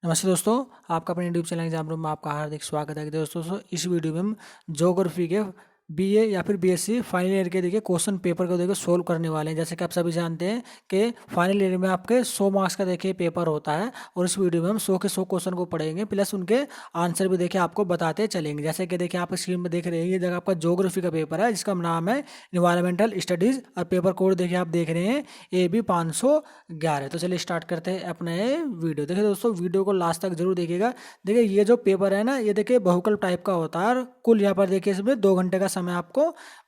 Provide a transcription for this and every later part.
नमस्ते दोस्तों, आपका अपने यूट्यूब चैनल एग्जाम रूम में आपका हार्दिक स्वागत है। कि दोस्तों इस वीडियो में हम ज्योग्राफी के बीए या फिर बीएससी फाइनल ईयर के देखिए क्वेश्चन पेपर को देखिए सोल्व करने वाले हैं। जैसे कि आप सभी जानते हैं कि फाइनल ईयर में आपके 100 मार्क्स का देखिए पेपर होता है और इस वीडियो में हम 100 के 100 क्वेश्चन को पढ़ेंगे, प्लस उनके आंसर भी देखिए आपको बताते चलेंगे। जैसे कि देखिए आप स्क्रीन में देख रहे हैं, ये जगह आपका ज्योग्राफी का पेपर है जिसका नाम है इन्वायरमेंटल स्टडीज और पेपर कोड देखिए आप देख रहे हैं AB 511। तो चलिए स्टार्ट करते हैं अपने वीडियो। देखिए दोस्तों, वीडियो को लास्ट तक जरूर देखिएगा। देखिए ये जो पेपर है ना, ये देखिए बहुकल्प टाइप का होता है और कुल यहाँ पर देखिए इसमें 2 घंटे का समय आपको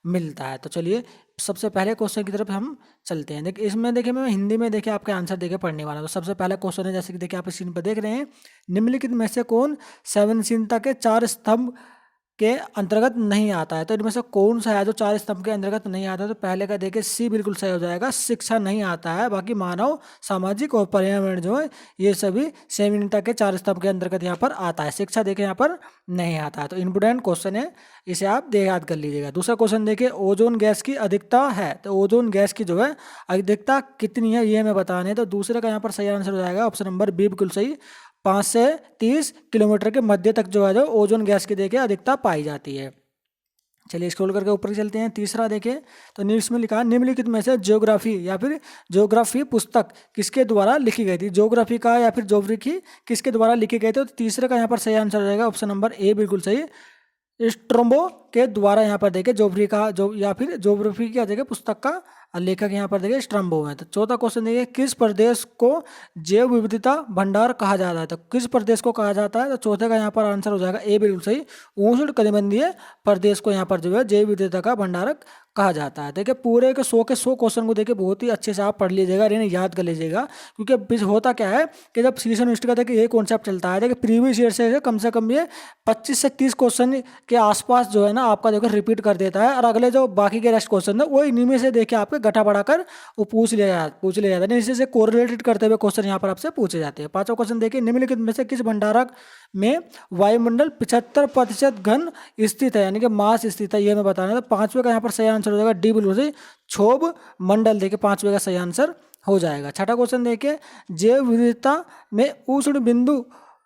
मिलता है। तो चलिए सबसे पहले क्वेश्चन की तरफ हम चलते हैं। देखिए इसमें देखिए मैं हिंदी में देखिए आपके आंसर देखिए पढ़ने वाला हूँ। तो सबसे पहला क्वेश्चन है, जैसे कि देखिए आप स्क्रीन पर देख रहे हैं, निम्नलिखित में से कौन सहनशीलता के 4 स्तंभ के अंतर्गत नहीं आता है। तो इनमें से कौन सा है जो 4 स्तंभ के अंतर्गत नहीं आता है? तो पहले का देखिए सी बिल्कुल सही हो जाएगा, शिक्षा नहीं आता है। बाकी मानव, सामाजिक और पर्यावरण जो है ये सभी सहनशीलता के 4 स्तंभ के अंतर्गत यहाँ पर आता है। शिक्षा देखिए यहाँ पर नहीं आता है। तो इम्पोर्टेंट क्वेश्चन है, इसे आप याद कर लीजिएगा। दूसरा क्वेश्चन देखिए, ओजोन गैस की अधिकता है, तो ओजोन गैस की जो है अधिकता कितनी है ये हमें बताना है। तो दूसरे का यहाँ पर सही आंसर हो जाएगा ऑप्शन नंबर बी बिल्कुल सही, 5 से 30 किलोमीटर के मध्य तक जो है जो ओजोन गैस की देखिए अधिकता पाई जाती है। चलिए स्क्रॉल करके ऊपर चलते हैं। तीसरा देखिए, तो न्यूज़ में लिखा है, निम्नलिखित में से ज्योग्राफी या फिर ज्योग्राफी पुस्तक किसके द्वारा लिखी गई थी? ज्योग्राफी का या फिर ज्योग्राफी किसके द्वारा लिखी गई थी? तो तीसरे का यहाँ पर सही आंसर हो जाएगा ऑप्शन नंबर ए बिल्कुल सही, स्ट्रोम्बो के द्वारा यहाँ पर देखिए ज्योग्राफी का जो या फिर ज्योग्राफी की देखिए पुस्तक का लेखक यहाँ पर देखिए स्ट्रम्बो है। तो चौथा क्वेश्चन देखिए, किस प्रदेश को जैव विविधता भंडार कहा जाता है? तो किस प्रदेश को कहा जाता है? तो चौथे का यहाँ पर आंसर हो जाएगा ए बिल्कुल सही, उष्ण कटिबंधीय प्रदेश को यहाँ पर जो है जैव विविधता का भंडारक कहा जाता है। देखिए पूरे के 100 के 100 क्वेश्चन को देखिए बहुत ही अच्छे से आप पढ़ लीजिएगा, इन्हें याद कर लीजिएगा। क्योंकि होता क्या है कि जब सीजन यूनिवर्सिटी का देखिए ये कॉन्सेप्ट चलता है, देखिए प्रीवियस ईयर से कम ये 25 से 30 क्वेश्चन के आसपास जो है ना आपका देखो रिपीट कर देता है, और अगले जो बाकी के रेस्ट क्वेश्चन है वो इन्हीं में से देखिए आपके गठा बढ़ाकर वो पूछ लिया जाता है। इसी से कोरिलेटेड करते हुए क्वेश्चन यहाँ पर आपसे पूछे जाते हैं। पांचवा क्वेश्चन देखिए, निम्नलिखित में से किस भंडारक में वायुमंडल 75% घन स्थित है, यानी कि मास स्थित है, ये हमें बताना है। तो पांचवे का यहाँ पर सही आंसर हो जाएगा डी बिल्कुल सही, क्षोभ मंडल देखिए पांचवे का सही आंसर हो जाएगा। छठा क्वेश्चन देखिए, जैव विविधता में उष्ण बिंदु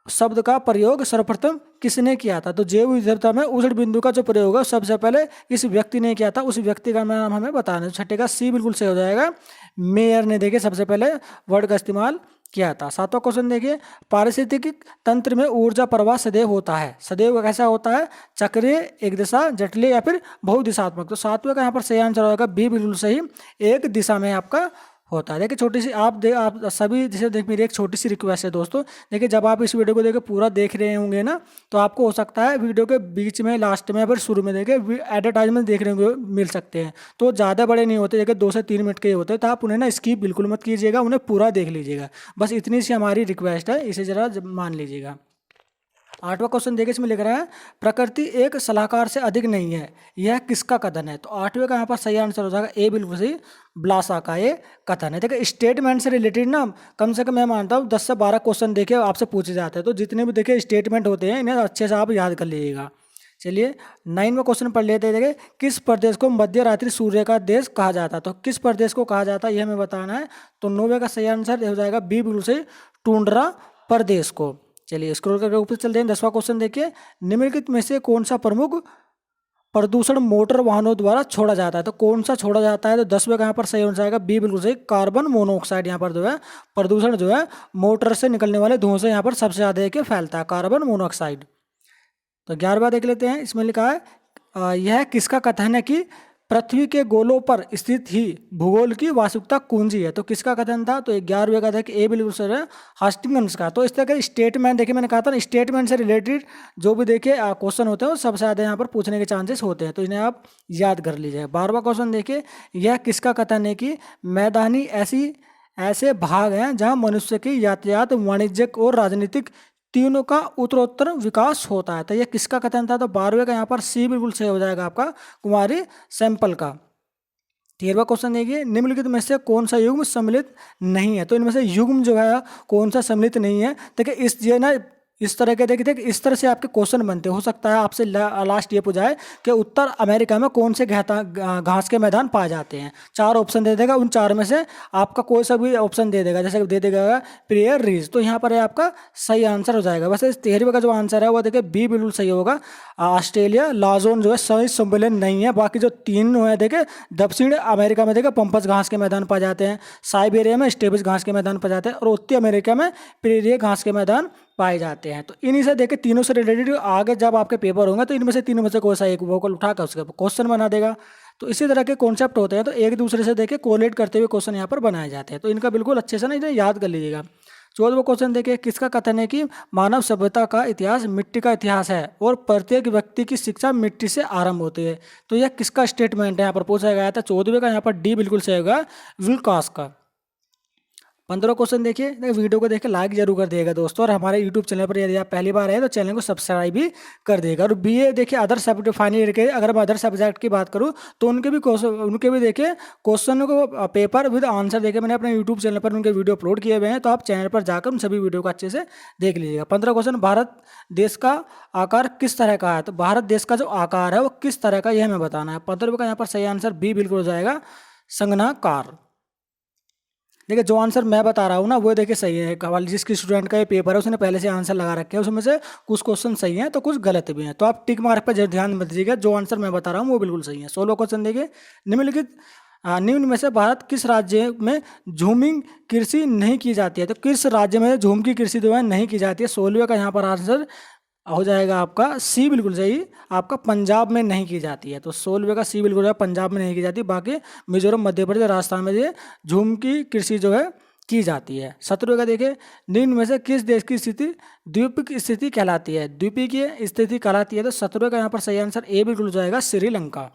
शब्द का प्रयोग सर्वप्रथम किसने किया था? तो जैव विविधता में उष्ण बिंदु का जो प्रयोग है सबसे पहले इस व्यक्ति ने किया था, उस व्यक्ति का नाम हमें बताना है। छठे का सी बिल्कुल सही हो जाएगा, मेयर ने देखिए सबसे पहले वर्ड का इस्तेमाल किया था। सातवां क्वेश्चन देखिए, पारिस्थितिक तंत्र में ऊर्जा प्रवाह सदैव होता है, सदैव कैसा होता है? चक्रीय, एक दिशा, जटिल या फिर बहुदिशात्मक। तो सातवें का यहाँ पर सही आंसर होगा बी बिल्कुल सही, एक दिशा में आपका होता है। देखिए छोटी सी आप सभी जैसे देख, मेरी एक छोटी सी रिक्वेस्ट है दोस्तों, देखिए जब आप इस वीडियो को देखिए पूरा देख रहे होंगे ना, तो आपको हो सकता है वीडियो के बीच में, लास्ट में या फिर शुरू में देखिए एडवर्टाइजमेंट देखने को मिल सकते हैं। तो ज़्यादा बड़े नहीं होते, देखिए 2 से 3 मिनट के ही होते हैं, तो आप उन्हें ना स्किप बिल्कुल मत कीजिएगा, उन्हें पूरा देख लीजिएगा। बस इतनी सी हमारी रिक्वेस्ट है, इसे ज़रा मान लीजिएगा। आठवां क्वेश्चन देखिए, इसमें लिख रहा है, प्रकृति एक सलाहकार से अधिक नहीं है, यह किसका कथन है? तो आठवें का यहाँ पर सही आंसर हो जाएगा ए बिल्कुल सही, ब्लासा का ये कथन है। देखिए स्टेटमेंट से रिलेटेड ना कम से कम मैं मानता हूँ 10 से 12 क्वेश्चन देखिए आपसे पूछे जाते हैं। तो जितने भी देखिए स्टेटमेंट होते हैं इन्हें अच्छे से आप याद कर लीजिएगा। चलिए 9वां क्वेश्चन पढ़ लेते हैं। देखिए किस प्रदेश को मध्य रात्रि सूर्य का देश कहा जाता है? तो किस प्रदेश को कहा जाता है ये हमें बताना है। तो 9वें का सही आंसर हो जाएगा बी बिल्कुल सही, टुंड्रा प्रदेश को। चलिए स्क्रॉल करके ऊपर चलते हैं। 10वां क्वेश्चन देखिए, निम्नलिखित में से कौन सा प्रमुख प्रदूषण मोटर वाहनों द्वारा छोड़ा जाता है? तो कौन सा छोड़ा जाता है? तो 10वें का यहाँ पर सही हो जाएगा बी बिल्कुल सही, कार्बन मोनोऑक्साइड। यहाँ पर जो है प्रदूषण जो है मोटर से निकलने वाले धुआं से यहाँ पर सबसे ज्यादा देखिए फैलता है, कार्बन मोनोऑक्साइड। तो 11वां देख लेते हैं। इसमें लिखा है, यह किसका कथन है कि पृथ्वी के गोलों पर स्थित ही भूगोल की वास्तविकता कुंजी है? तो किसका कथन था? तो 11वें का था कि ए बिल्कुल सर है, हास्टिंग्स का। तो इस तरह के स्टेटमेंट देखिए, मैंने कहा था ना स्टेटमेंट से रिलेटेड जो भी देखिए क्वेश्चन होते हैं वो सबसे ज़्यादा यहाँ पर पूछने के चांसेस होते हैं, तो इन्हें आप याद कर लीजिए। 12वां क्वेश्चन देखिए, यह किसका कथन है कि मैदानी ऐसे भाग हैं जहाँ मनुष्य की यातायात, वाणिज्यिक और राजनीतिक तीनों का उत्तरोत्तर विकास होता है? तो ये किसका कथन था? तो 12वें का यहाँ पर सी बिल्कुल सही हो जाएगा आपका, कुमारी सैंपल का। 13वां क्वेश्चन देखिए, निम्नलिखित में से कौन सा युग्म सम्मिलित नहीं है? तो इनमें से युग्म जो है कौन सा सम्मिलित नहीं है? देखिए इस ये ना इस तरह के देखिए इस तरह से आपके क्वेश्चन बनते हो सकता है आपसे लास्ट ये पूछाए कि उत्तर अमेरिका में कौन से घास के मैदान पाए जाते हैं। 4 ऑप्शन दे देगा, उन 4 में से आपका कोई सा भी ऑप्शन दे देगा, जैसे दे देगा प्रियर रीज, तो यहाँ पर आपका सही आंसर हो जाएगा। वैसे इस 13वीं का जो आंसर है वो देखिए बी बिल्कुल सही होगा। ऑस्ट्रेलिया लाजोन जो है सही सम्मेलन नहीं है। बाकी जो 3 है देखिए दक्षिण अमेरिका में देखिए पंपस घास के मैदान पाए जाते हैं, साइबेरिया में स्टेपिस घास के मैदान पाए जाते हैं और उत्तरी अमेरिका में प्रेरिये घास के मैदान पाए जाते हैं। तो इन्हीं से देखे तीनों से रिलेटेड आगे जब आपके पेपर होंगे तो इनमें से तीनों में से कोई सा एक वोकल उठाकर उसके क्वेश्चन बना देगा। तो इसी तरह के कॉन्सेप्ट होते हैं, तो एक दूसरे से देखे कोरिलेट करते हुए क्वेश्चन यहाँ पर बनाए जाते हैं। तो इनका बिल्कुल अच्छे से ना इन्हें याद कर लीजिएगा। 14वां क्वेश्चन देखिए, किसका कथन है कि मानव सभ्यता का इतिहास मिट्टी का इतिहास है और प्रत्येक व्यक्ति की शिक्षा मिट्टी से आरंभ होती है। तो यह किसका स्टेटमेंट है यहाँ पर पूछा गया था। 14वें का यहाँ पर डी बिल्कुल सही होगा, विल्कास का। 15वां क्वेश्चन देखिए, वीडियो को देखिए लाइक जरूर कर दिएगा दोस्तों, और हमारे यूट्यूब चैनल पर यदि आप पहली बार आए तो चैनल को सब्सक्राइब भी कर देगा। और बीए देखिए अदर सब्जेक्ट फाइनल ईयर के, अगर मैं अदर सब्जेक्ट की बात करूँ तो उनके भी देखिए क्वेश्चन को पेपर विद आंसर देखिए मैंने अपने यूट्यूब चैनल पर उनके वीडियो अपलोड किए हुए हैं, तो आप चैनल पर जाकर उन सभी वीडियो को अच्छे से देख लीजिएगा। 15वां क्वेश्चन, भारत देश का आकार किस तरह का है। तो भारत देश का जो आकार है वो किस तरह का, यह हमें बताना है। 15वें का यहाँ पर सही आंसर बी बिल्कुल हो जाएगा, संघनाकार। देखिए जो आंसर मैं बता रहा हूँ ना वो देखिए सही है। कवाल जिसकी स्टूडेंट का ये पेपर है उसने पहले से आंसर लगा रखे हैं, उसमें से कुछ क्वेश्चन सही हैं तो कुछ गलत भी हैं, तो आप टिक मार्क पर ध्यान मत दीजिएगा। जो आंसर मैं बता रहा हूँ वो बिल्कुल सही है। 16वां क्वेश्चन देखिए, निम्न में से भारत किस राज्य में झूमिंग कृषि नहीं की जाती है। तो किस राज्य में झूम की कृषि जो है नहीं की जाती है। 16वें का यहाँ पर आंसर हो जाएगा आपका सी बिल्कुल सही, आपका पंजाब में नहीं की जाती है। तो 16वें का सी बिल्कुल है, पंजाब में नहीं की जाती। बाकी मिजोरम, मध्य प्रदेश, राजस्थान में ये झूम की कृषि जो है की जाती है। 17वें का देखिए, निम्न में से किस देश की स्थिति द्वीपीय स्थिति कहलाती है। द्वीपीय स्थिति कहलाती है। तो 17वें का यहाँ पर सही आंसर ए बिल्कुल हो जाएगा, श्रीलंका।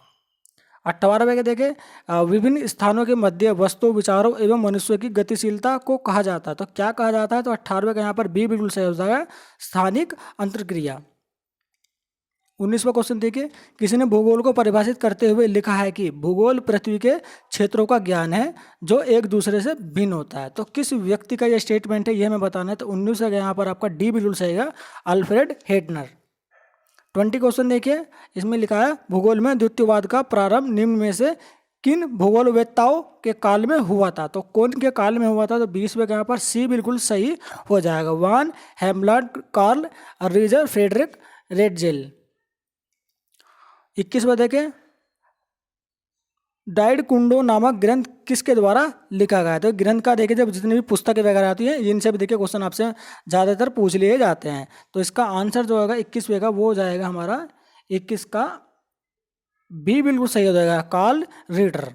18वें के देखें, विभिन्न स्थानों के मध्य वस्तु, विचारों एवं मनुष्य की गतिशीलता को कहा जाता है। तो क्या कहा जाता है। तो 18वें का यहाँ पर बी बिल्कुल सही हो जाएगा, स्थानिक अंतर्क्रिया। 19वां क्वेश्चन देखिए, किसी ने भूगोल को परिभाषित करते हुए लिखा है कि भूगोल पृथ्वी के क्षेत्रों का ज्ञान है जो एक दूसरे से भिन्न होता है। तो किस व्यक्ति का यह स्टेटमेंट है यह हमें बताना है। तो 19वें का यहाँ पर आपका डी बिल्कुल सही है, अल्फ्रेड हेटनर। 20 क्वेश्चन देखिए, इसमें लिखा है भूगोल में द्वितीयवाद का प्रारंभ निम्न में से किन भूगोलवेत्ताओं के काल में हुआ था। तो कौन के काल में हुआ था। तो 20वें के यहाँ पर सी बिल्कुल सही हो जाएगा, वान हेमलट, कार्ल रीजर, फ्रेडरिक रेडजेल। 21वां देखें, डाइड कुंडो नामक ग्रंथ किसके द्वारा लिखा गया है। तो ग्रंथ का देखिए जब जितनी भी पुस्तकें वगैरह आती हैं इनसे भी देखिए क्वेश्चन आपसे ज़्यादातर पूछ लिए जाते हैं। तो इसका आंसर जो होगा 21वें का वो हो जाएगा हमारा 21 का बी बिल्कुल सही हो जाएगा, कार्ल रीडर।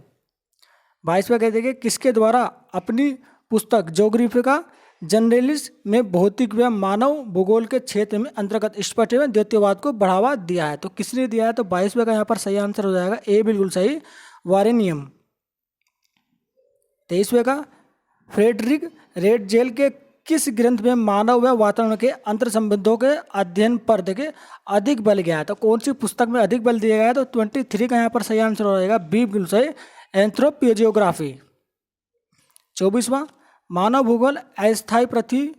22वें कह देखिए, किसके द्वारा अपनी पुस्तक ज्योग्राफिका जनरलिस में भौतिक व मानव भूगोल के क्षेत्र में अंतर्गत स्पष्ट एवं द्वितीयवाद को बढ़ावा दिया है। तो किसने दिया है। तो 22वें का यहाँ पर सही आंसर हो जाएगा ए बिल्कुल सही, वारेनियम। 23वें का, फ्रेडरिक रेडजेल के किस ग्रंथ में मानव व वातावरण के अंतर संबंधों के अध्ययन पर देखिए अधिक बल गया है। तो कौन सी पुस्तक में अधिक बल दिया गया है। तो 23 का यहाँ पर सही आंसर हो जाएगा बी बिल्कुल सही, एंथ्रोपोजियोग्राफी। 24वां, मानव भूगोल अस्थायी पृथ्वी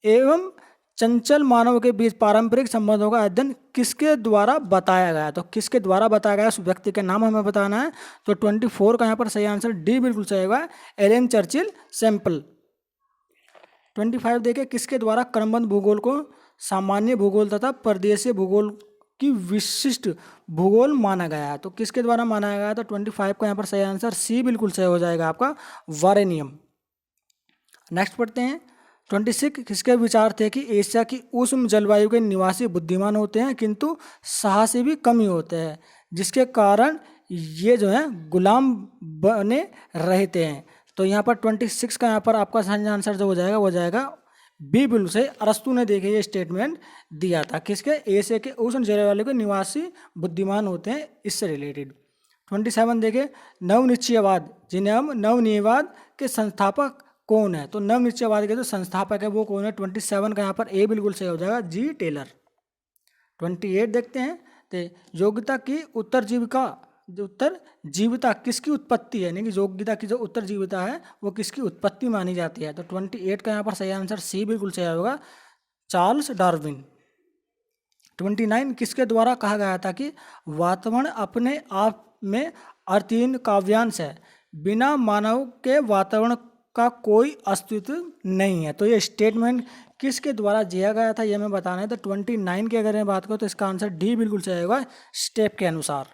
एवं चंचल मानव के बीच पारंपरिक संबंधों का अध्ययन किसके द्वारा बताया गया। तो किसके द्वारा बताया गया उस व्यक्ति के नाम हमें बताना है। तो 24 का यहाँ पर सही आंसर डी बिल्कुल सही होगा, एलन चर्चिल सैंपल। 25 देखिए, किसके द्वारा क्रमबद्ध भूगोल को सामान्य भूगोल तथा प्रदेशीय भूगोल की विशिष्ट भूगोल माना गया है। तो किसके द्वारा माना गया है। तो 25 का यहाँ पर सही आंसर सी बिल्कुल सही हो जाएगा आपका, वारेनियम। नेक्स्ट पढ़ते हैं 26, किसके विचार थे कि एशिया की उष्ण जलवायु के निवासी बुद्धिमान होते हैं किंतु साहसी भी कम ही होते हैं, जिसके कारण ये जो है गुलाम बने रहते हैं। तो यहाँ पर 26 का यहाँ पर आपका सही आंसर जो हो जाएगा वो हो जाएगा बी बिल्कुल से, अरस्तु ने देखिए ये स्टेटमेंट दिया था किसके, एशिया के उष्ण जलवायु के निवासी बुद्धिमान होते हैं, इससे रिलेटेड। 27 देखे, नवनिश्चयवाद जिन्हें हम नवनियवाद के संस्थापक कौन है। तो नवनिश्चयवाद के जो संस्थापक है वो कौन है। 27 का यहाँ पर ए बिल्कुल सही हो जाएगा, जी टेलर। 28 देखते हैं, तो योग्यता की उत्तरजीविका, जो उत्तर जीविता किसकी उत्पत्ति है, यानी कि योग्यता की जो उत्तर जीविता है वो किसकी उत्पत्ति मानी जाती है। तो 28 का यहाँ पर सही आंसर सी बिल्कुल सही होगा, चार्ल्स डार्विन। 29 किसके द्वारा कहा गया था कि वातावरण अपने आप में अर्थहीन काव्यांश है, बिना मानव के वातावरण का कोई अस्तित्व नहीं है। तो ये स्टेटमेंट किसके द्वारा दिया गया था ये हमें बताना है। तो 29 की अगर मैं बात करूँ तो इसका आंसर डी बिल्कुल सही होगा स्टेप के अनुसार।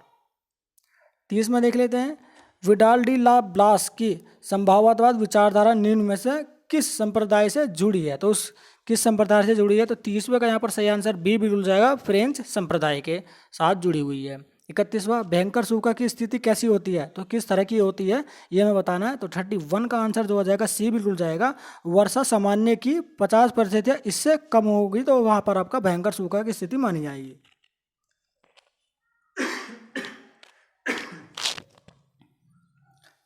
30 में देख लेते हैं, विडाल डी ला ब्लास की संभाववाद विचारधारा निम्न में से किस संप्रदाय से जुड़ी है। तो उस किस संप्रदाय से जुड़ी है, तो 30वें का यहाँ पर सही आंसर बी बिल्कुल जाएगा, फ्रेंच संप्रदाय के साथ जुड़ी हुई है। 31वां, भयंकर सूखा की स्थिति कैसी होती है, तो किस तरह की होती है ये हमें बताना है। तो 31 का आंसर जो हो जाएगा सी बिल्कुल जाएगा, वर्षा सामान्य की 50% या इससे कम होगी तो वहां पर आपका भयंकर सूखा की स्थिति मानी जाएगी।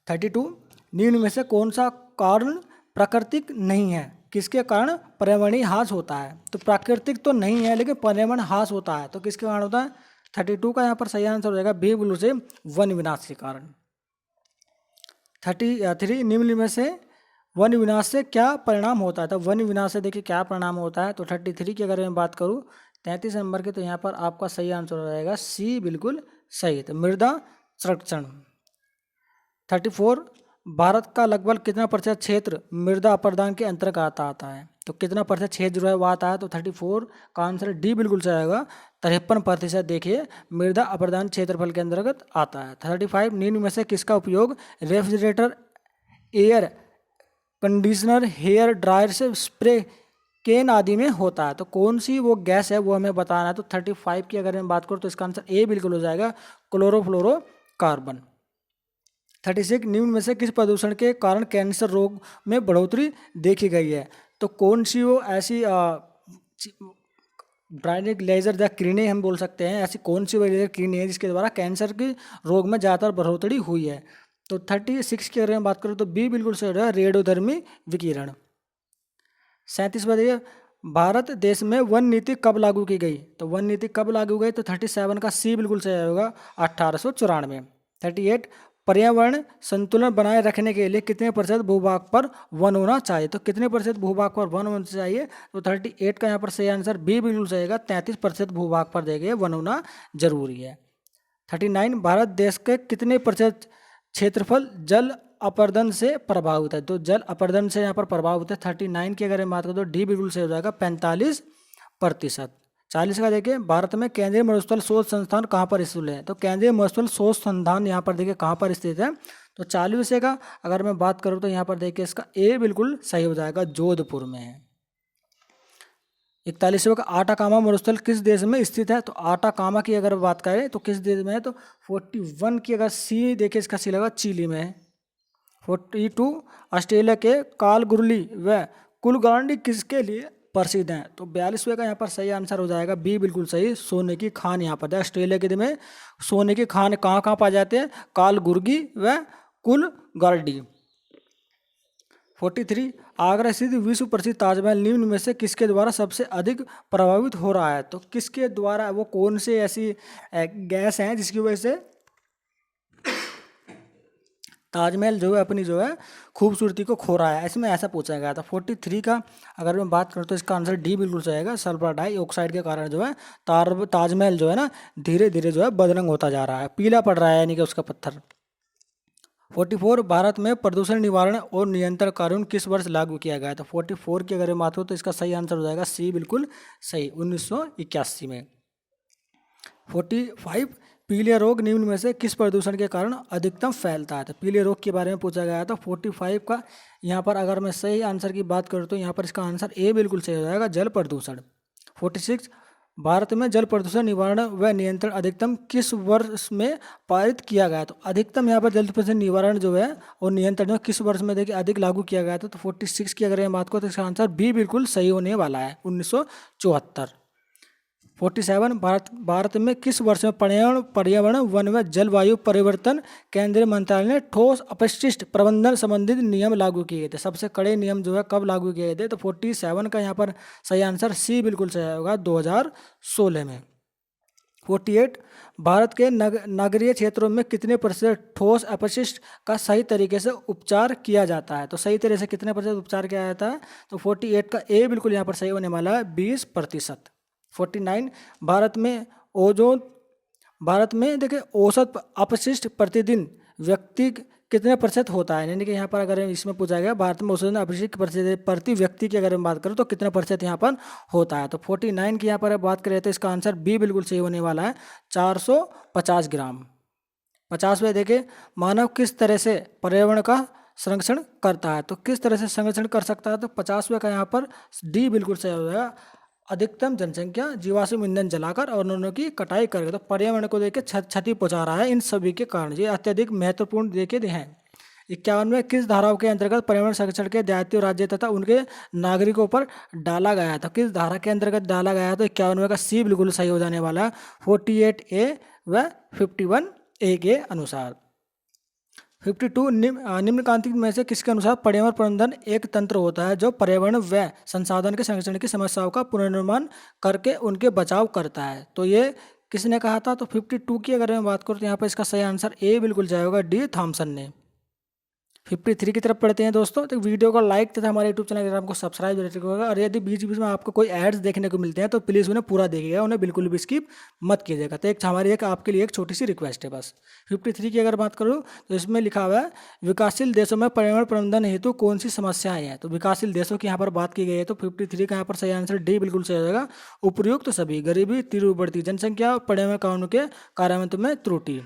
32, निम्न में से कौन सा कारण प्राकृतिक नहीं है, किसके कारण पर्यावरणीय ह्रास होता है। तो प्राकृतिक तो नहीं है लेकिन पर्यावरण ह्रास होता है, तो किसके कारण होता है। 32 का यहाँ पर सही आंसर हो जाएगा बी बिल्कुल से वन विनाश के कारण। 33, निम्न में से वन विनाश से क्या परिणाम होता है। तो वन विनाश से देखिए क्या परिणाम होता है। तो 33 की अगर मैं बात करूँ 33 नंबर के, तो यहाँ पर आपका सही आंसर हो जाएगा सी बिल्कुल सही, तो मृदा संरक्षण। 34, भारत का लगभग कितना प्रतिशत क्षेत्र मृदा अपर्दान के अंतर्गत आता है। तो कितना प्रतिशत क्षेत्र जो है वो आता है। तो 34 का आंसर डी बिल्कुल सही आएगा, 53% देखिए मृदा अपर्दान क्षेत्रफल के अंतर्गत आता है। 35, निम्न में से किसका उपयोग refrigerator, air conditioner, hair dryer से स्प्रे केन आदि में होता है। तो कौन सी वो गैस है वो हमें बताना है। तो 35 की अगर मैं बात करूँ तो इसका आंसर ए बिल्कुल हो जाएगा, क्लोरोफ्लोरोकार्बन। 36, निम्न में से किस प्रदूषण के कारण कैंसर रोग में बढ़ोतरी देखी गई है। तो कौन सी वो ऐसी ब्राइट लेजर या किरणें हम बोल सकते हैं, ऐसी कौन सी वो लेजर किरणें है जिसके द्वारा कैंसर के रोग में ज़्यादातर बढ़ोतरी हुई है। तो 36 की अगर मैं बात करूँ तो बी बिल्कुल सही है, रेडियोधर्मी विकिरण। 37 बताइए, भारत देश में वन नीति कब लागू की गई। तो वन नीति कब लागू गई, तो 37 का सी बिल्कुल सही होगा, 1894। 38, पर्यावरण संतुलन बनाए रखने के लिए कितने प्रतिशत भूभाग पर वन होना चाहिए। तो कितने प्रतिशत भूभाग पर वन होना चाहिए। तो 38 का यहाँ पर सही आंसर बी बिल्कुल सही होगा, 33% भूभाग पर देखिए वन होना जरूरी है। 39, भारत देश के कितने प्रतिशत क्षेत्रफल जल अपर्दन से प्रभावित है। तो जल अपर्दन से यहाँ पर प्रभावित है। 39 की अगर हम बात करें तो डी बिल्कुल सही हो जाएगा, 45%। 40 का देखिए, भारत में केंद्रीय मरुस्थल शोध संस्थान कहाँ पर स्थित है। तो केंद्रीय मरुस्थल शोध संस्थान यहाँ पर देखिए कहाँ पर स्थित है। तो 40 का अगर मैं बात करूँ तो यहाँ पर देखिए इसका ए बिल्कुल सही हो जाएगा, जोधपुर में है। 41 का आटाकामा मरुस्थल किस देश में स्थित है। तो आटाकामा की अगर बात करें तो किस देश में है। तो 41 की अगर सी देखिए इसका सी लगा, चिली में है। 42, ऑस्ट्रेलिया के कालगुरली व कुलगांडी किसके लिए प्रसिद्ध हैं। तो 42वें का यहाँ पर सही आंसर हो जाएगा बी बिल्कुल सही, सोने की खान यहाँ पर है। ऑस्ट्रेलिया के में सोने की खान कहाँ कहाँ पाए जाते हैं, कालगुर्गी व कुलगांडी। 43, आगरा स्थित विश्व प्रसिद्ध ताजमहल निम्न में से किसके द्वारा सबसे अधिक प्रभावित हो रहा है। तो किसके द्वारा, वो कौन से ऐसी गैस हैं जिसकी वजह से ताजमहल जो है अपनी जो है खूबसूरती को खो रहा है, इसमें ऐसा पूछा गया था। 43 का अगर मैं बात करूँ तो इसका आंसर डी बिल्कुल जाएगा, सल्फर डाइऑक्साइड के कारण जो है ताजमहल जो है ना धीरे धीरे जो है बदरंग होता जा रहा है, पीला पड़ रहा है यानी कि उसका पत्थर। 44, भारत में प्रदूषण निवारण और नियंत्रण कानून किस वर्ष लागू किया गया था। 44 की अगर मैं बात करूँ तो इसका सही आंसर हो जाएगा सी बिल्कुल सही, 1981 में। 45, पीले रोग निम्न में से किस प्रदूषण के कारण अधिकतम फैलता है। तो पीले रोग के बारे में पूछा गया था। 45 का यहाँ पर अगर मैं सही आंसर की बात करूँ तो यहाँ पर इसका आंसर ए बिल्कुल सही हो जाएगा, जल प्रदूषण। 46, भारत में जल प्रदूषण निवारण व नियंत्रण अधिकतम किस वर्ष में पारित किया गया। तो अधिकतम यहाँ पर जल प्रदूषण निवारण जो है और नियंत्रण जो किस वर्ष में देखिए अधिक लागू किया गया था। तो 46 की अगर मैं बात करूँ तो इसका आंसर बी बिल्कुल सही होने वाला है, 1974। 47, भारत में किस वर्ष में पर्यावरण वन व जलवायु परिवर्तन केंद्रीय मंत्रालय ने ठोस अपशिष्ट प्रबंधन संबंधित नियम लागू किए गए थे। सबसे कड़े नियम जो है कब लागू किए गए थे। तो 47 का यहाँ पर सही आंसर सी बिल्कुल सही होगा, 2016 में। 48 भारत के नगरीय क्षेत्रों में कितने प्रतिशत ठोस अपशिष्ट का सही तरीके से उपचार किया जाता है। तो सही तरीके से कितने प्रतिशत उपचार किया जाता है, तो 48 का ए बिल्कुल यहाँ पर सही होने वाला है, 20%। 49 भारत में देखिए औसत अपशिष्ट प्रतिदिन व्यक्ति कितने प्रतिशत होता है, यानी कि यहाँ पर अगर इसमें पूछा गया भारत में औसत अपशिष्ट प्रतिशत प्रति व्यक्ति की अगर हम बात करें तो कितने प्रतिशत यहाँ पर होता है। तो 49 की यहाँ पर बात करें तो इसका आंसर बी बिल्कुल सही होने वाला है, 450 ग्राम। 50वें देखिए, मानव किस तरह से पर्यावरण का संरक्षण करता है, तो किस तरह से संरक्षण कर सकता है, तो 50वें का यहाँ पर डी बिल्कुल सही हो जाएगा, अधिकतम जनसंख्या जीवाश्म ईंधन जलाकर और उन्होंने की कटाई करके। तो पर्यावरण को देखे क्षति पहुंचा रहा है इन सभी के कारण, ये अत्यधिक महत्वपूर्ण देखे हैं। 51वें किस धाराओं के अंतर्गत पर्यावरण संरक्षण के दायित्व राज्य तथा उनके नागरिकों पर डाला गया था, किस धारा के अंतर्गत डाला गया, तो 51वें का सी बिल्कुल सही हो जाने वाला, 48A व 51A के अनुसार। 52 निम्नलिखित में से किसके अनुसार पर्यावरण प्रबंधन एक तंत्र होता है जो पर्यावरण व संसाधन के संरक्षण की समस्याओं का पुनर्निर्माण करके उनके बचाव करता है। तो ये किसने कहा था, तो 52 की अगर मैं बात करूँ तो यहाँ पर इसका सही आंसर ए बिल्कुल जाएगा, डी थॉमसन ने। 53 की तरफ पढ़ते हैं दोस्तों। तो वीडियो को लाइक तथा हमारे यूट्यूब चैनल आपको सब्सक्राइब जरूर होगा, और यदि बीच बीच में आपको कोई एड्स देखने को मिलते हैं तो प्लीज़ उन्हें पूरा देखिएगा, उन्हें बिल्कुल भी स्किप मत कीजिएगा। तो हमारी आपके लिए एक छोटी सी रिक्वेस्ट है बस। 53 की अगर बात करूँ तो इसमें लिखा हुआ है विकासशील देशों में पर्यावरण प्रबंधन हेतु कौन सी समस्याएं हैं। तो विकासशील देशों की यहाँ पर बात की गई है, तो 53 का यहाँ पर सही आंसर डी बिल्कुल सही हो जाएगा, उपयुक्त सभी, गरीबी, तीव्र बढ़ती जनसंख्या और पर्यावरण कानून के कार्यान्वयन में त्रुटि।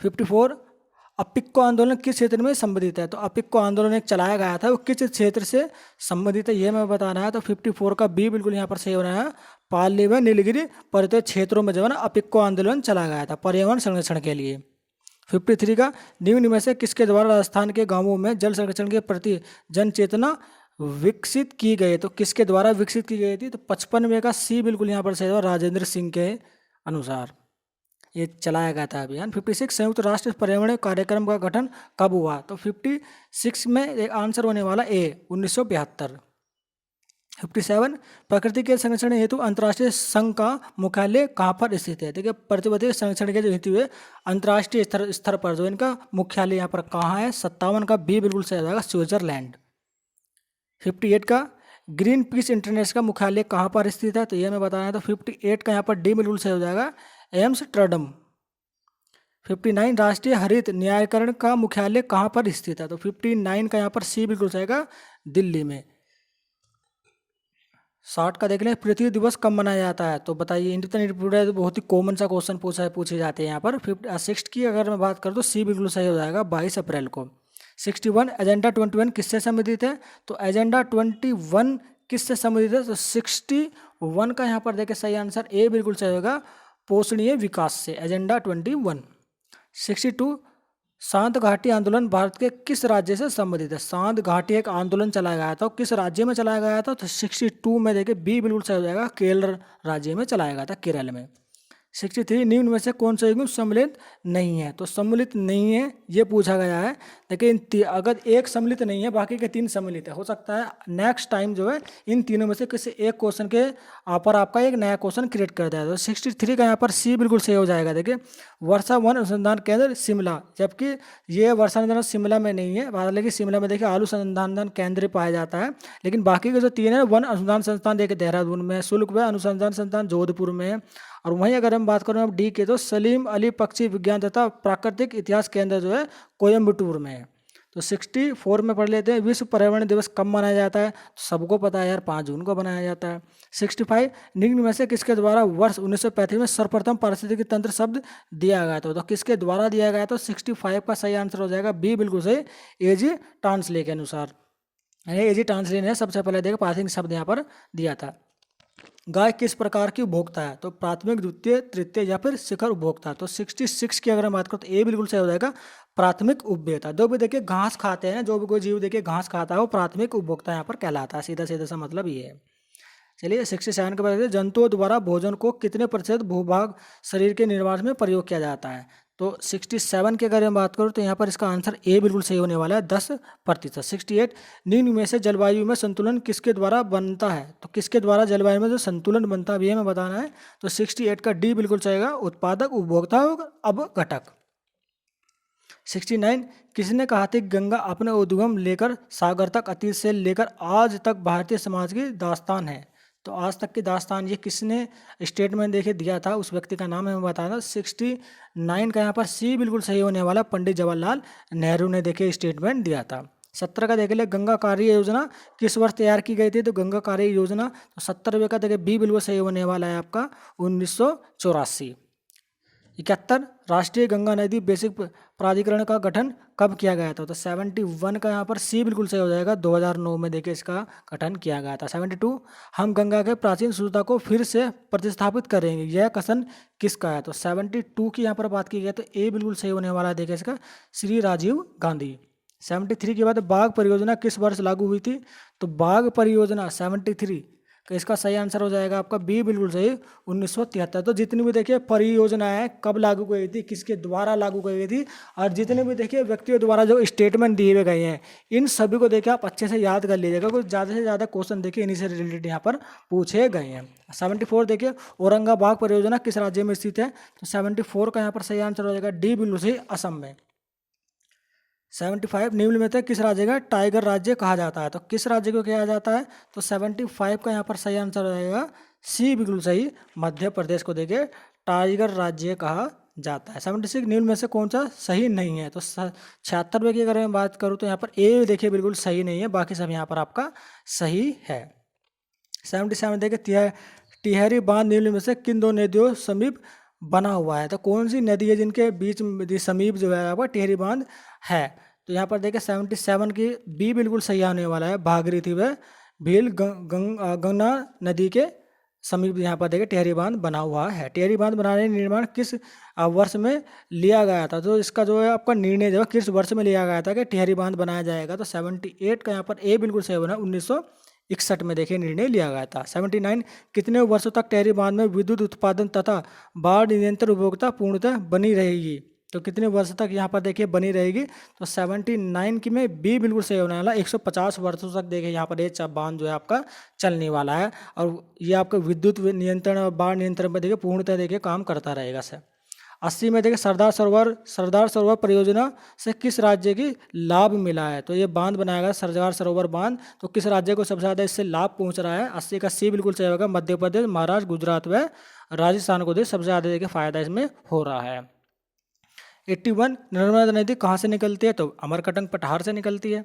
54 अपिक्को आंदोलन किस क्षेत्र में संबंधित है, तो अपिक्को आंदोलन एक चलाया गया था, वो किस क्षेत्र से संबंधित है ये मैं बताना है। तो 54 का बी बिल्कुल यहाँ पर सही हो रहा है, पाली व नीलगिरी पर्वतीय क्षेत्रों में जो है ना अपिक्को आंदोलन चलाया गया था पर्यावरण संरक्षण के लिए। 53 का निम्न में से किसके द्वारा राजस्थान के गाँवों में जल संरक्षण के प्रति जन चेतना विकसित की गई, तो किसके द्वारा विकसित की गई थी, तो 55वें का सी बिल्कुल यहाँ पर सही होगा, राजेंद्र सिंह के अनुसार ये चलाया गया था अभियान। 56 संयुक्त राष्ट्र पर्यावरण कार्यक्रम का गठन कब हुआ, तो 56 में एक आंसर होने वाला ए 1972। 57 प्रकृति के संरक्षण हेतु अंतर्राष्ट्रीय संघ का मुख्यालय कहाँ पर स्थित है। देखिए प्रकृति संरक्षण के जो हेतु है अंतर्राष्ट्रीय स्तर पर जो इनका मुख्यालय यहाँ पर कहाँ है, 57 का बी बिल्कुल सही हो जाएगा, स्विट्जरलैंड। 58 का ग्रीन पीस इंटरनेशनल का मुख्यालय कहाँ पर स्थित है, तो ये मैं बताना है, तो 58 का यहाँ पर डी बिल्कुल सही हो जाएगा, एम्स्टर्डम। 59 राष्ट्रीय हरित न्यायीकरण का मुख्यालय कहाँ पर स्थित है, तो 59 का यहाँ पर सी बिल्कुल जाएगा, दिल्ली में। 60 का देख लें, पृथ्वी दिवस कब मनाया जाता है, तो बताइए। इंडिपेंडेंट बहुत ही कॉमन सा क्वेश्चन पूछे जाते हैं यहाँ पर। 60 की अगर मैं बात करूँ तो सी बिल्कुल सही हो जाएगा, 22 अप्रैल को। 61 एजेंडा 21 किससे संबंधित है, तो एजेंडा 21 किससे संबंधित है, तो 61 का यहाँ पर देखें सही आंसर ए बिल्कुल सही होगा, पोषणीय विकास से, एजेंडा 21। 62 शांत घाटी आंदोलन भारत के किस राज्य से संबंधित है। शांत घाटी एक आंदोलन चलाया गया था, किस राज्य में चलाया गया था, तो 62 में देखिए बी बिल्कुल सही हो जाएगा, केरल राज्य में चलाया गया था, केरल में। 63 निम्न में से कौन सा युग्म सम्मिलित नहीं है, तो सम्मिलित नहीं है ये पूछा गया है। लेकिन अगर एक सम्मिलित नहीं है बाकी के 3 सम्मिलित है, हो सकता है नेक्स्ट टाइम जो है इन तीनों में से किसी एक क्वेश्चन के पर आपका एक नया क्वेश्चन क्रिएट कर दिया। तो 63 का यहाँ पर सी बिल्कुल सही हो जाएगा। देखिए वर्षा वन अनुसंधान केंद्र शिमला, जबकि ये वर्षा अनुसंधान शिमला में नहीं है, हालांकि शिमला में देखिए आलू अनुसंधान केंद्र पाया जाता है, लेकिन बाकी के जो 3 है वन अनुसंधान संस्थान देखिए देहरादून में, शुल्क व अनुसंधान संस्थान जोधपुर में, और वहीं अगर हम बात करें अब डी के, तो सलीम अली पक्षी विज्ञान तथा प्राकृतिक इतिहास केंद्र जो है कोयम्बटूर में है। तो 64 में पढ़ लेते हैं, विश्व पर्यावरण दिवस कब मनाया जाता है, तो सबको पता है यार 5 जून को मनाया जाता है। 65 निम्न में से किसके द्वारा वर्ष 1935 में सर्वप्रथम पारिस्थितिकी तंत्र शब्द दिया गया था, तो किसके द्वारा दिया गया, तो 65 का सही आंसर हो जाएगा बी बिल्कुल सही, एजी टांसले के अनुसार। एजी टांसले ने सबसे पहले देखा पारिस्थितिक शब्द यहाँ पर दिया था। गाय किस प्रकार की उपभोक्ता है, तो प्राथमिक, द्वितीय, तृतीय या फिर शिखर उपभोक्ता। तो 66 की अगर हम बात करें तो ए बिल्कुल सही हो जाएगा, प्राथमिक उपभोक्ता। जो भी देखिए घास खाते हैं, जो भी कोई जीव देखिए घास खाता है वो प्राथमिक उपभोक्ता यहाँ पर कहलाता है, सीधा सीधा सा मतलब ये है। चलिए 67 के बाद जंतुओं द्वारा भोजन को कितने प्रतिशत भूभाग शरीर के निर्माण में प्रयोग किया जाता है, तो 67 की अगर मैं बात करूँ तो यहाँ पर इसका आंसर ए बिल्कुल सही होने वाला है 10%। 68, निम्न में से जलवायु में संतुलन किसके द्वारा बनता है? तो किसके द्वारा जलवायु में जो संतुलन बनता है ये हमें बताना है। तो 68 का डी बिल्कुल सही होगा, उत्पादक, उपभोक्ता और अपघटक। 69, किसने कहा था कि गंगा अपने उद्गम लेकर सागर तक अतीत से लेकर आज तक भारतीय समाज की दास्तान है? तो आज तक की दास्तान ये किसने स्टेटमेंट देखे दिया था, उस व्यक्ति का नाम हमें बताना। 69 का यहाँ पर सी बिल्कुल सही होने वाला, पंडित जवाहरलाल नेहरू ने देखे स्टेटमेंट दिया था। 70 का देख ले, गंगा कार्य योजना किस वर्ष तैयार की गई थी? तो गंगा कार्य योजना तो 70वें का देखे बी बिल्कुल सही होने वाला है आपका 1984। 71, राष्ट्रीय गंगा नदी बेसिक प्राधिकरण का गठन कब किया गया था? तो 71 का यहाँ पर सी बिल्कुल सही हो जाएगा, 2009 में देखिए इसका गठन किया गया था। 72, हम गंगा के प्राचीन शुद्धता को फिर से प्रतिस्थापित करेंगे, यह कथन किसका है? तो 72 की यहाँ पर बात की गई तो ए बिल्कुल सही होने वाला है देखिए इसका, श्री राजीव गांधी। 73 के बाद बाघ परियोजना किस वर्ष लागू हुई थी? तो बाघ परियोजना 73 तो इसका सही आंसर हो जाएगा आपका बी बिल्कुल सही, 1973। तो जितनी भी देखिए परियोजनाएं कब लागू की गई थी, किसके द्वारा लागू की गई थी, और जितने भी देखिए व्यक्तियों द्वारा जो स्टेटमेंट दिए हुए गए हैं इन सभी को देखिए आप अच्छे से याद कर लीजिएगा, कुछ ज़्यादा से ज़्यादा क्वेश्चन देखिए इन्हीं से रिलेटेड यहाँ पर पूछे गए हैं। 74 देखिए, औरंगाबाद परियोजना किस राज्य में स्थित है? तो 74 का यहाँ पर सही आंसर हो जाएगा डी बिल्कुल सही, असम में। 75, निम्न में से किस राज्य का टाइगर राज्य कहा जाता है? तो किस राज्य को कहा जाता है? तो 75 का यहाँ पर सही आंसर हो जाएगा सी बिल्कुल सही, मध्य प्रदेश को देखिए टाइगर राज्य कहा जाता है। 76, निम्न में से कौन सा सही नहीं है? तो 76वें की अगर मैं बात करूँ तो यहाँ पर ए देखिए बिल्कुल सही नहीं है, बाकी सब यहाँ पर आपका सही है। 77 देखिए, टिहरी बांध निम्न में से किन दो नदियों समीप बना हुआ है? तो कौन सी नदी है जिनके बीच समीप जो है आपका टिहरी बांध है? तो यहाँ पर देखिए 77 की बी बिल्कुल सही आने वाला है, भागीरथी व भील गंगा नदी के समीप यहाँ पर देखिए टिहरी बांध बना हुआ है। टिहरी बांध बनाने का निर्माण किस वर्ष में लिया गया था? तो इसका जो है आपका निर्णय जो है किस वर्ष में लिया गया था कि टिहरी बांध बनाया जाएगा? तो 78 का यहाँ पर ए बिल्कुल सही होना, 1961 में देखिए निर्णय लिया गया था। 79, कितने वर्षों तक टिहरी बांध में विद्युत उत्पादन तथा बाढ़ नियंत्रण उपयोगिता पूर्णतः बनी रहेगी? तो कितने वर्ष तक यहाँ पर देखिए बनी रहेगी? तो 79 की में बी बिल्कुल सही होने वाला, 150 वर्षों तक देखिए यहाँ पर ये बांध जो है आपका चलने वाला है, और ये आपका विद्युत नियंत्रण और बाढ़ नियंत्रण पर देखिए पूर्णतः देखिए काम करता रहेगा सर। 80 में देखिए सरदार सरोवर परियोजना से किस राज्य की लाभ मिला है? तो ये बांध बनाया गया सरदार सरोवर बांध, तो किस राज्य को सबसे ज़्यादा इससे लाभ पहुंच रहा है? 80 का सी बिल्कुल सही होगा, मध्य प्रदेश, महाराष्ट्र, गुजरात व राजस्थान को सबसे ज़्यादा देखिए फायदा इसमें हो रहा है। 81, नर्मदा नदी कहाँ से निकलती है? तो अमरकंटक पठार से निकलती है।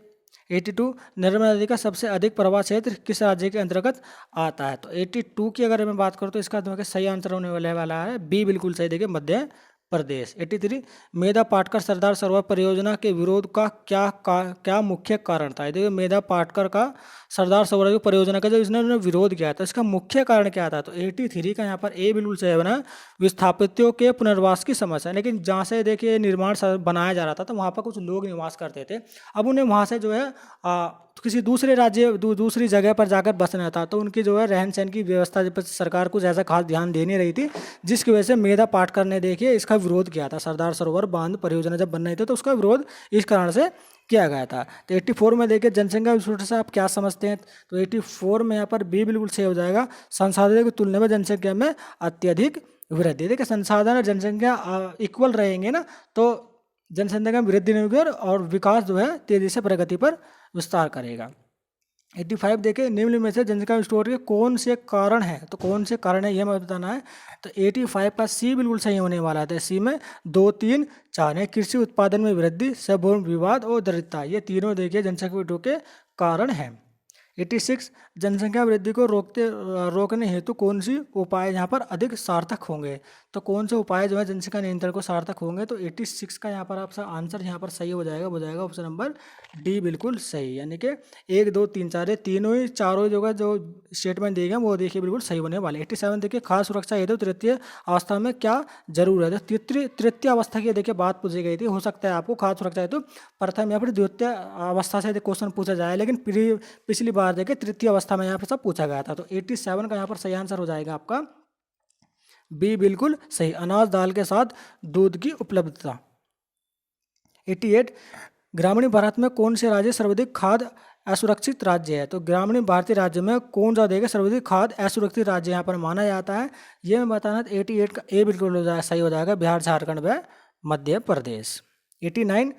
82, नर्मदा नदी का सबसे अधिक प्रवाह क्षेत्र किस राज्य के अंतर्गत आता है? तो 82 की अगर मैं बात करूँ तो इसका सही आंसर होने वाला है बी बिल्कुल सही देखिए, मध्य प्रदेश। 83, मेधा पाटकर सरदार सरोवर परियोजना के विरोध का क्या मुख्य कारण था? देखिए मेधा पाटकर का सरदार सरोवर परियोजना का जो इसने विरोध किया था, इसका मुख्य कारण क्या था? तो 83 का यहाँ पर ए बिल्कुल सही बना, विस्थापितों के पुनर्वास की समस्या। लेकिन जहाँ से देखिए निर्माण बनाया जा रहा था तो वहाँ पर कुछ लोग निवास करते थे, अब उन्हें वहाँ से जो है किसी दूसरे राज्य दूसरी जगह पर जाकर बसना था, तो उनकी जो है रहन सहन की व्यवस्था पर सरकार कुछ ऐसा खास ध्यान दे नहीं रही थी, जिसकी वजह से मेधा पाटकर ने देखिए इसका विरोध किया था। सरदार सरोवर बांध परियोजना जब बन रही थी तो उसका विरोध इस कारण से किया गया था। तो 84 में देखिए जनसंख्या विस्फोट से आप क्या समझते हैं? तो 84 में यहाँ पर बी बिल्कुल सही हो जाएगा, संसाधनों की तुलना में जनसंख्या में अत्यधिक वृद्धि। देखिए संसाधन और जनसंख्या इक्वल रहेंगे ना, तो जनसंख्या में वृद्धि नहीं होगी और विकास जो है तेजी से प्रगति पर विस्तार करेगा। 85 देखिए, निम्न में से जनसंख्या विस्फोट के कौन से कारण है? तो कौन से कारण है ये हमें बताना है। तो 85 का सी बिल्कुल सही होने वाला है। सी में 2, 3, 4 है, कृषि उत्पादन में वृद्धि, सार्वभौम विवाद और दरिद्रता, ये तीनों देखिए जनसंख्या विस्फोट के कारण हैं। 86, जनसंख्या वृद्धि को रोकने हेतु कौन सी उपाय यहाँ पर अधिक सार्थक होंगे? तो कौन से उपाय जो है जनसंख्या नियंत्रण को सार्थक होंगे? तो 86 का यहाँ पर आपका आंसर यहाँ पर सही हो जाएगा ऑप्शन नंबर डी बिल्कुल सही, यानी कि 1, 2, 3, 4 चारों जो स्टेटमेंट दिए गए वो देखिए बिल्कुल सही होने वाले। 87 देखिए, खास सुरक्षा हेतु तृतीय अवस्था में क्या जरूर है? तो तृतीय अवस्था की देखिए बात पूछी गई थी, हो सकता है आपको खास सुरक्षा हेतु प्रथम या फिर द्वितीय अवस्था से क्वेश्चन पूछा जाए, लेकिन पिछली बार देखिए तृतीय अवस्था में यहाँ पर सब पूछा गया था। तो 87 का यहाँ पर सही आंसर हो जाएगा आपका बी बिल्कुल सही, अनाज दाल के साथ दूध की उपलब्धता। 88, ग्रामीण भारत में कौन से राज्य सर्वाधिक खाद्य असुरक्षित राज्य है? तो ग्रामीण भारतीय राज्य में कौन सा देगा सर्वाधिक खाद्य असुरक्षित राज्य यहाँ पर माना जाता है? ये मैं बताना। 88 का ए बिल्कुल सही हो जाएगा, बिहार, झारखंड व मध्य प्रदेश। 89,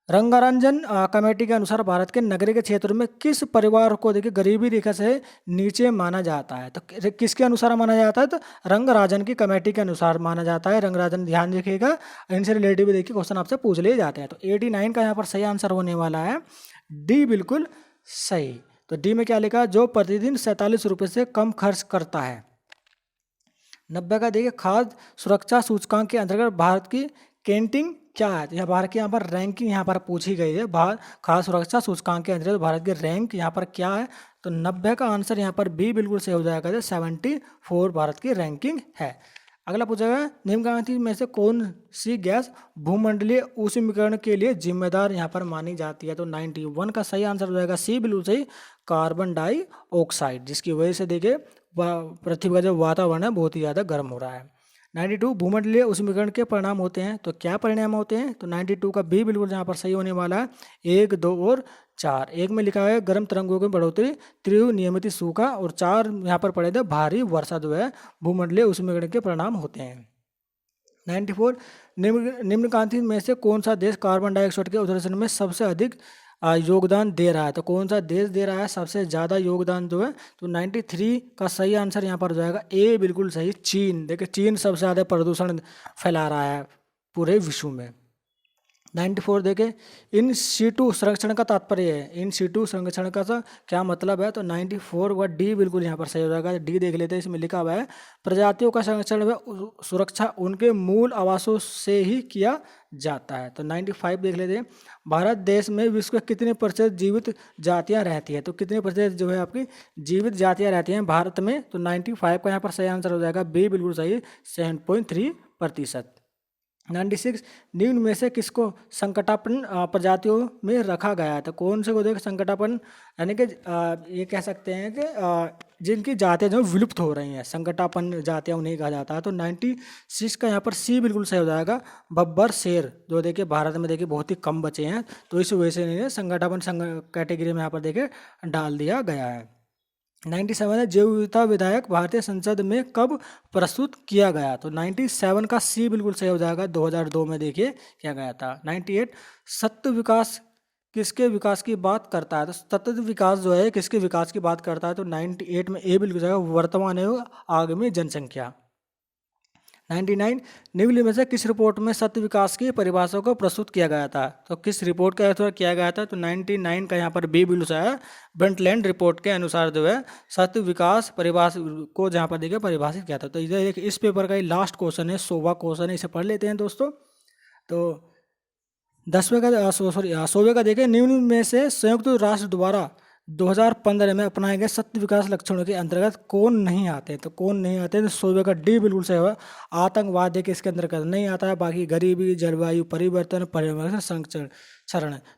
रंगारंजन कमेटी के अनुसार भारत के नगरीय के क्षेत्रों में किस परिवार को देखिए गरीबी रेखा से नीचे माना जाता है? तो किसके अनुसार माना जाता है? तो रंगराजन की कमेटी के अनुसार माना जाता है। रंगराजन, ध्यान रखिएगा, इनसे रिलेटिव भी देखिए क्वेश्चन आपसे पूछ लिए जाते हैं। तो 89 का यहाँ पर सही आंसर होने वाला है डी बिल्कुल सही। तो डी में क्या लिखा? जो प्रतिदिन 47 रुपये से कम खर्च करता है। 90 का देखिए, खाद्य सुरक्षा सूचकांक के अंतर्गत भारत की कैंटीन क्या है? तो यहाँ भारत की यहाँ पर रैंकिंग यहाँ पर पूछी गई है। भारत खाद्य सुरक्षा सूचकांक के अंतर्गत भारत की रैंक यहाँ पर क्या है? तो 90 का आंसर यहाँ पर बी बिल्कुल सही हो जाएगा। 74 भारत की रैंकिंग है। अगला पूछा गया, निम्नलिखित में से कौन सी गैस भूमंडलीय ऊष्मीकरण के लिए जिम्मेदार यहाँ पर मानी जाती है? तो 91 का सही आंसर हो जाएगा सी बिल्कुल सही, कार्बन डाइऑक्साइड, जिसकी वजह से देखिए पृथ्वी का जो वातावरण है बहुत ही ज़्यादा गर्म हो रहा है। 92, भूमंडलीय ऊष्मीकरण के परिणाम होते हैं। तो क्या परिणाम होते हैं? तो 92 का बी बिल्कुल यहाँ पर सही होने वाला है। 1, 2 और 4। 1 में लिखा है गर्म तरंगों की बढ़ोतरी, तीव्र नियमित सूखा, और 4 यहाँ पर पड़े थे भारी वर्षा जो है भूमंडलीय ऊष्मीकरण के परिणाम होते हैं। 94, निम्नलिखित में से कौन सा देश कार्बन डाइऑक्साइड के उत्सर्जन में सबसे अधिक योगदान दे रहा है? तो कौन सा देश दे रहा है सबसे ज़्यादा योगदान जो है? तो 93 का सही आंसर यहाँ पर हो जाएगा ए बिल्कुल सही, चीन। देखिए चीन सबसे ज़्यादा प्रदूषण फैला रहा है पूरे विश्व में। 94 देखें, इन सीटू संरक्षण का तात्पर्य है। इन सीटू संरक्षण का क्या मतलब है? तो 94 व डी बिल्कुल यहाँ पर सही हो जाएगा। डी देख लेते हैं, इसमें लिखा हुआ है प्रजातियों का संरक्षण व सुरक्षा उनके मूल आवासों से ही किया जाता है। तो 95 देख लेते हैं, भारत देश में विश्व के कितने प्रतिशत जीवित जातियाँ रहती है? तो कितने प्रतिशत जो है आपकी जीवित जातियाँ रहती हैं भारत में? तो 95 का यहाँ पर सही आंसर हो जाएगा बी बिल्कुल सही, 7.3%। 96, निम्न में से किसको संकटापन्न प्रजातियों में रखा गया है? तो कौन से को देख संकटापन्न, यानी कि ये कह सकते हैं कि जिनकी जातियाँ जो विलुप्त हो रही हैं, संकटापन्न जातियाँ उन्हें कहा जाता है। तो 96 का यहाँ पर सी बिल्कुल सही हो जाएगा, बब्बर शेर, जो देखिए भारत में देखिए बहुत ही कम बचे हैं, तो इस वजह से इन्हें संकटापन्न कैटेगरी में यहाँ पर देखिए डाल दिया गया है। 97 है, जैव विविधता विधेयक भारतीय संसद में कब प्रस्तुत किया गया? तो 97 का सी बिल्कुल सही हो जाएगा, 2002 में देखिए किया गया था। 98, सतत विकास किसके विकास की बात करता है? तो सतत विकास जो है किसके विकास की बात करता है? तो 98 में ए बिल्कुल जाएगा, वर्तमान एवं आगामी जनसंख्या। 99, निम्न में से किस रिपोर्ट में सत्य विकास की परिभाषा को प्रस्तुत किया गया था? तो किस रिपोर्ट के अनुसार किया गया था? तो 99 का यहाँ पर बी बिल्कुल है, ब्रंटलैंड रिपोर्ट के अनुसार जो है सत्य विकास परिभाषा को जहाँ पर देखिए परिभाषित किया था। तो इधर इस पेपर का ही लास्ट क्वेश्चन है, 100वां क्वेश्चन है, इसे पढ़ लेते हैं दोस्तों। तो 10वें का 100वें का देखें, निम्न में से संयुक्त राष्ट्र द्वारा 2015 में अपनाए गए सत्य विकास लक्षणों के अंतर्गत कौन नहीं आते? तो कौन नहीं आते? तो 100वें का डी बिल्कुल सही है, आतंकवाद देखिए इसके अंतर्गत नहीं आता है, बाकी गरीबी, जलवायु परिवर्तन, पर्यावरण संरक्षण,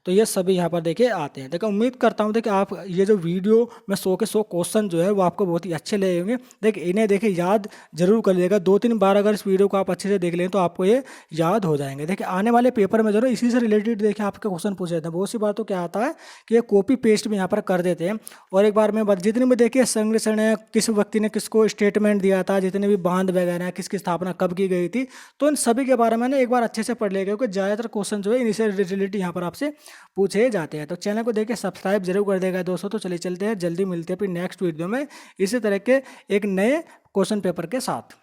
तो ये सभी यहाँ पर देखिए आते हैं। देखिए उम्मीद करता हूँ देखिए आप ये जो वीडियो में 100 के 100 क्वेश्चन जो है वो आपको बहुत ही अच्छे लगेंगे। देखिए इन्हें देखिए याद जरूर कर लीजिएगा, 2-3 बार अगर इस वीडियो को आप अच्छे से देख लें तो आपको ये याद हो जाएंगे। देखिए आने वाले पेपर में जो है इसी से रिलेटेड देखिए आपके क्वेश्चन पूछे जाते हैं। बहुत सी बार तो क्या आता है कि ये कॉपी पेस्ट भी यहाँ पर कर देते हैं, और एक बार में जितने भी देखिए संरक्षण है, किस व्यक्ति ने किसको स्टेटमेंट दिया था, जितने भी बांध वगैरह किसकी स्थापना कब की गई थी, तो इन सभी के बारे में ना एक बार अच्छे से पढ़ लेगा, क्योंकि ज़्यादातर क्वेश्चन जो है इन्हीं से रिलेटेड यहाँ पर आपसे पूछे जाते हैं। तो चैनल को देखिए सब्सक्राइब जरूर कर देगा दोस्तों। तो चलिए चलते हैं, जल्दी मिलते हैं अपनी नेक्स्ट वीडियो में इसी तरह के एक नए क्वेश्चन पेपर के साथ।